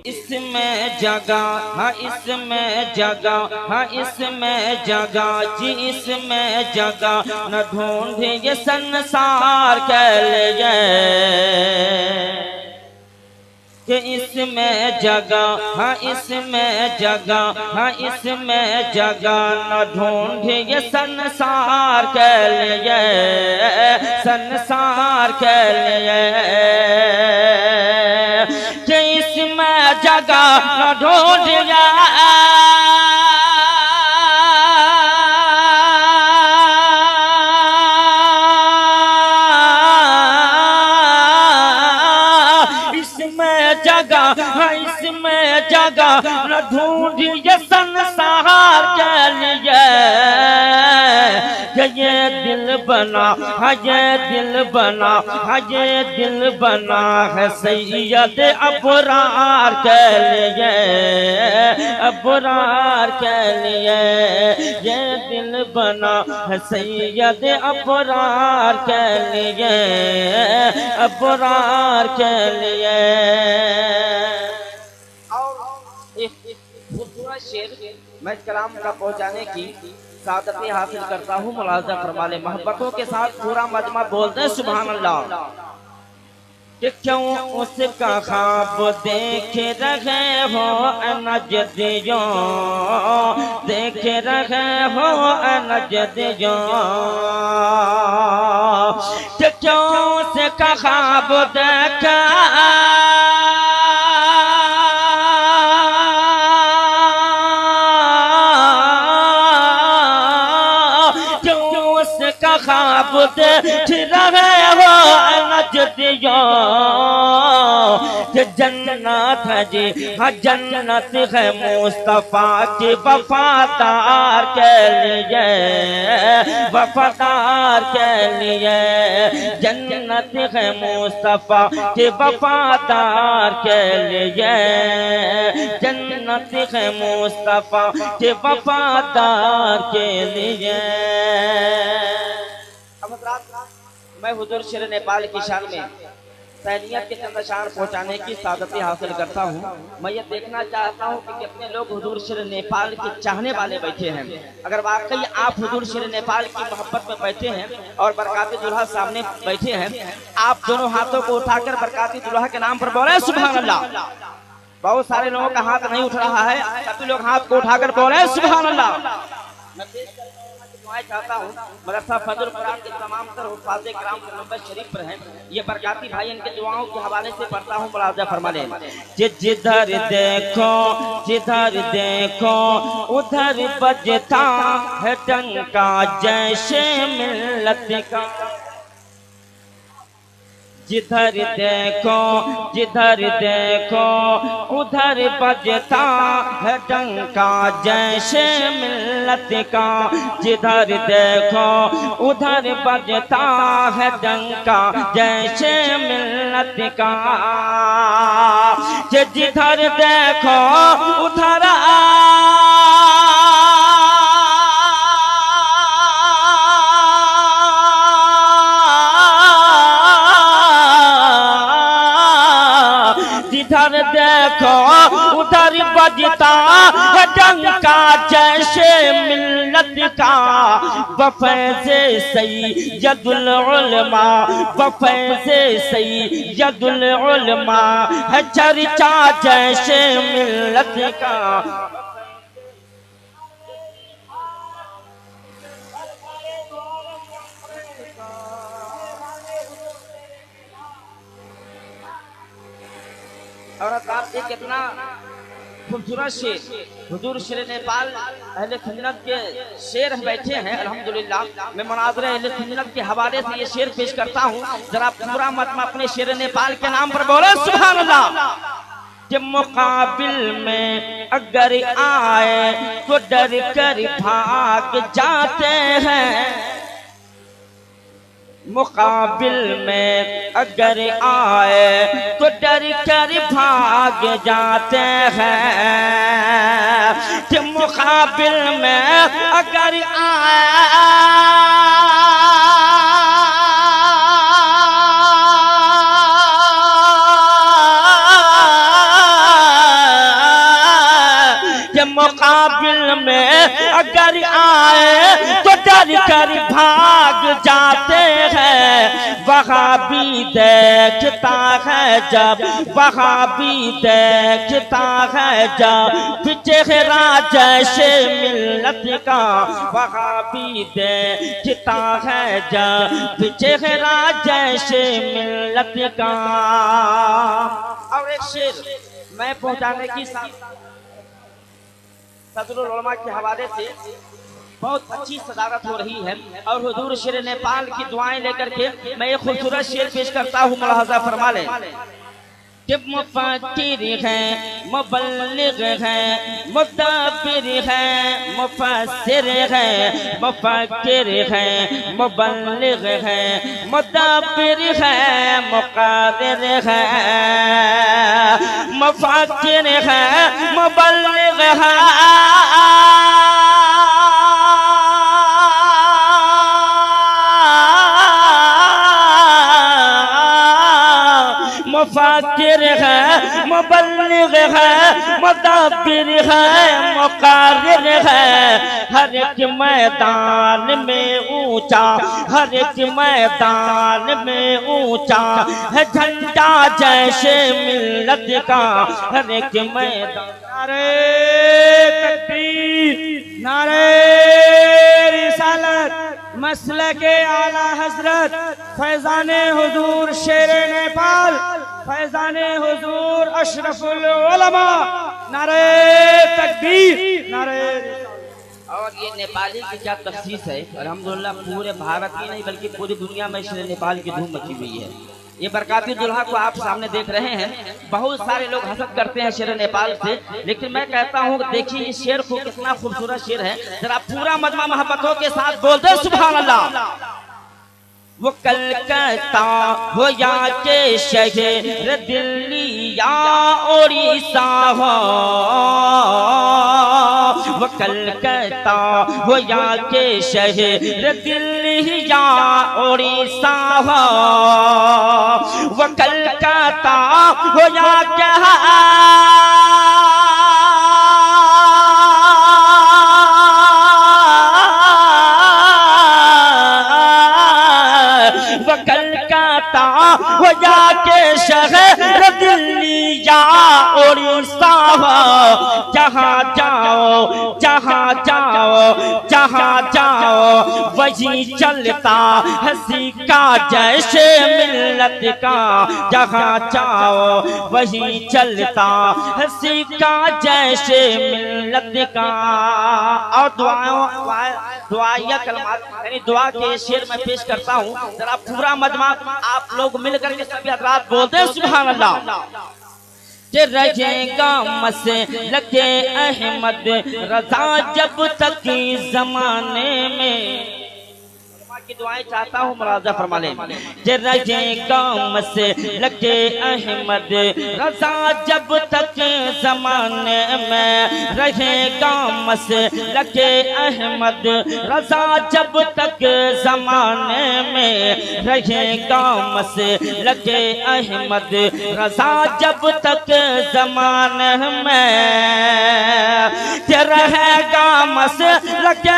इसमें जगह हाँ इसमें जगह हाँ इसमें जगह जी इसमें जगह न ढूंढे ये संसार के लिए कि इसमें जगह हाँ इसमें जगह हाँ इसमें जगह न ढूंढे ये संसार के लिए संसार के लिए कि इसमें जगह न ढूंढे इसमें जगह न ढूंढिए संसार के लिए ये दिल बना हाँ ये दिल बना हाँ ये दिल बना है सैयद अबरार के लिए अबरार के लिए ये दिल बना है सैयद अबरार के लिए अबरार के लिए। खूबसूरत शेर मैं कलाम का पहुंचाने की सादती हासिल करता हूँ। मुलाज़ा फरमा ले मोहब्बतों के साथ पूरा मजमा बोलते सुभान अल्लाह। कि क्यों उसका ख्वाब देख रहे हो नजदियों देख रहे हो नजदियों कि क्यों उसका ख्वाब देखा ख्वाब देख रहे हो नजदियों कि जन्नत है जी हाँ जन्नत है मुस्तफा के वफादार के लिए वफादार के लिए जन्नत है मुस्तफा के वफादार के लिए जन्नत है मुस्तफा के वफादार के लिए। मैं हुजूर शेर नेपाल की शान में सैनियत के चंद शान पहुँचाने की सादती हासिल करता हूँ। मैं ये देखना चाहता हूँ कि कितने लोग हुजूर शेर नेपाल के चाहने वाले बैठे हैं। अगर वाकई आप हुजूर शेर नेपाल की मोहब्बत में बैठे हैं और बरकाती दुल्हा सामने बैठे हैं, आप दोनों हाथों को उठाकर बरकाती दुल्हा के नाम पर बोले सुभान अल्लाह। बहुत सारे लोगों का हाथ नहीं उठ रहा है, सभी लोग हाथ को उठाकर बोले सुभान अल्लाह। चाहता हूँ मदरसा फजल कुरान के तमाम तर हुफ़ाज़े किराम के नंबर शरीफ पर हैं। ये बरकाती भाई इनके दुआओं के हवाले से पढ़ता हूँ। मुलाज़ा फरमा लें। जिधर देखो उधर बजता है डंका जैसे मिल्लत का। जिधर देखो उधर बजता है डंका जैसे मिल्लत का। जिधर देखो उधर बजता है डंका जैसे मिल्लत का। जिधर देखो उधर जिधर देखो उधर बजता है डंका जैसे मिल्लत का। वफ़ैज़े सैयदुल उलमा वफ़ैज़े सैयदुल उलमा है चर्चा जैसे मिल्लत का। और आप एक कितना खूबसूरत शेर हुजूर शेर नेपाल अहले सुन्नत के शेर बैठे हैं। अल्हम्दुलिल्लाह मैं मुनाज़रे अहले सुन्नत के हवाले से ये शेर पेश करता हूँ। जरा पूरा मजमा अपने शेर नेपाल के नाम पर बोले सुभान अल्लाह। कि मुकाबिल में अगर आए तो डर कर भाग जाते हैं। मुकाबिल में अगर आए तो डर कर भाग जाते हैं। कि मुकाबिल में अगर मुकाबिल में अगर आए तो डर कर भाग जाते हैं। वहाँ भी देखता है जब, वहाँ भी देखता है जब चेहरा जैसे मिल्लत का, वहाँ भी देखता है जब चेहरा जैसे मिल्लत का। और एक शेर मैं पहुंचाने की सदरुल उलमा के हवाले से बहुत अच्छी सदारत हो रही है। और हुजूर शेर नेपाल की दुआएं लेकर के मैं एक खूबसूरत शेर पेश करता हूँ, मुलाहजा फरमा ले। कि मुफक्किर है, मुबल्लिग है, मुदब्बिर है, मुफस्सिर है, मुफक्किर है, मुबल्लिग है, मुदब्बिर है, मुक़ादिर है। मुफक्किर है, मुबल्लिग है, मुफक्किर है, मुबल्लिग है, मुदब्बिर है, मुक़ारिर है। हर एक मैदान में ऊंचा, हर एक मैदान में ऊंचा है झंडा जैसे मिल्लत का। हर एक मैदान नारे तकबीर, नारे रिसालत, मसलके आला हजरत फैजाने हुजूर शेर नेपाल, फैजाने हुजूर अशरफुल उलमा, नारे तकबीर, नारे। और ये नेपाली की क्या तखसीस है, अल्हम्दुलिल्लाह पूरे भारत ही नहीं बल्कि पूरी दुनिया में शेर नेपाल की धूम मची हुई है। ये बरकाती दुल्हा को आप सामने देख रहे हैं, बहुत सारे लोग हसद करते हैं शेर नेपाल से, लेकिन मैं कहता हूँ देखिए इस शेर को कितना खूबसूरत शेर है। जरा पूरा मजमा मोहब्बतों के साथ बोलते सुभान अल्लाह। वो कलकत्ता हो या के शहर दिल्ली या उड़ीसा हो, वो कलकत्ता हो या के शहर दिल्ली या उड़ीसा हो, वो कलकत्ता हो या के कलकत्ता हो जाके शहर दिल्ली या उड़ीसा हो। जहाँ जाओ, जहाँ जाओ, जहाँ जाओ वही चलता है सिक्का जैसे मिल्लत का। जहाँ जाओ वही चलता है सिक्का जैसे मिल्लत का। और दुआया कलमात यानी दुआ के शेर में पेश करता हूँ, जरा पूरा मजमा आप लोग मिलकर के सभी हज़रात बोलते हैं सुभान अल्लाह। जे रहेगा मसलके अहमद रज़ा जब तक ज़माने में, की दुआएं चाहता हूँ मुलाज़ा फरमा लें। जे रहेगा मसलके अहमद रज़ा जब तक ज़माने में, रहेगा मसलके अहमद रज़ा जब तक ज़माने में, रहेगा मसलके अहमद रज़ा जब तक ज़माने में, जे रहेगा मसलके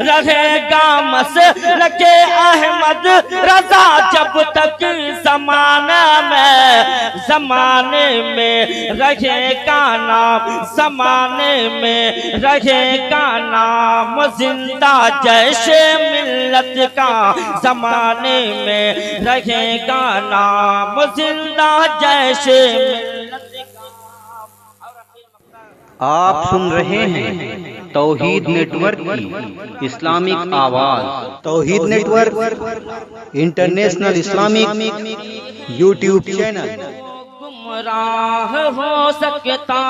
रहेगा मसलके अहमद रज़ा जब तक ज़माना में, ज़माने में रहेगा नाम, ज़माने में रहेगा नाम जिंदा जैसे मिल्लत का। ज़माने में रहेगा नाम जिंदा जैसे मिल्लत का। आप सुन रहे हैं तौहीद नेटवर्क की इस्लामिक आवाज। Tauheed network international Islamic YouTube channel. गुमराह हो सकता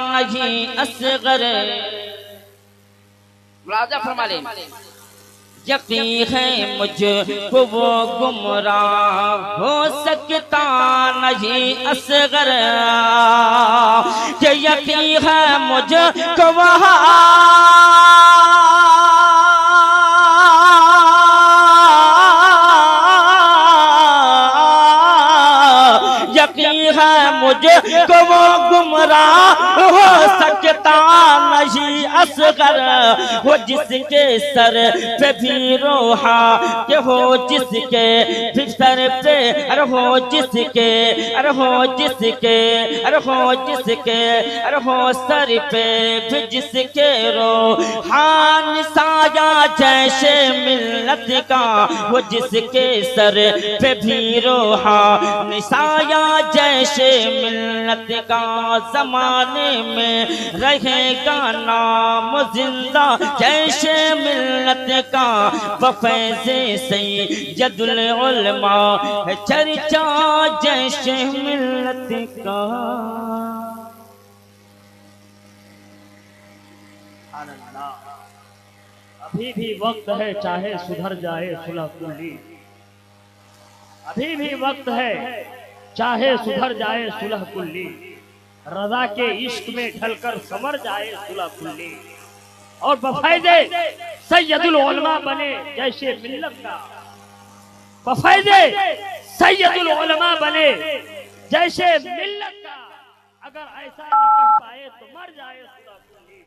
नहीं असगर, राजा फरमा ले। यकीन है मुझको वो गुमराह हो सकता नहीं असगर, कि यकीन है मुझको वहाँ है मुझको वो गुमराह हो सकता नहीं असगर, हो जिसके सर पे भी रोहा के हो जिसके भी सर पे, अरे हो जिसके, अरे हो जिसके, अरे हो जिसके, अरे हो सर पे भी जिसके रोहान साया जैसे मिल्लत का, वो जिसके सर पे भी रोहान साया जैसे मिल्लत का, जमाने में रहेगा नाम जिंदा जैसे मिल्लत का, वफैज़े सैयदुल उलमा है चर्चा जैसे मिल्लत का। अभी भी वक्त है चाहे सुधर जाए सुलह कुल्ली, अभी भी वक्त है चाहे सुधर जाए सुलह कुल्ली, रज़ा के इश्क में ढलकर समर जाए सुलह कुल्ली, और बफैज़े सैयदुल उलमा बने जैसे मिल्लत का, बफैज़े सैयदुल उलमा बने जैसे मिल्लत का, अगर ऐसा न कर पाए तो मर जाए सुलह कुल्ली।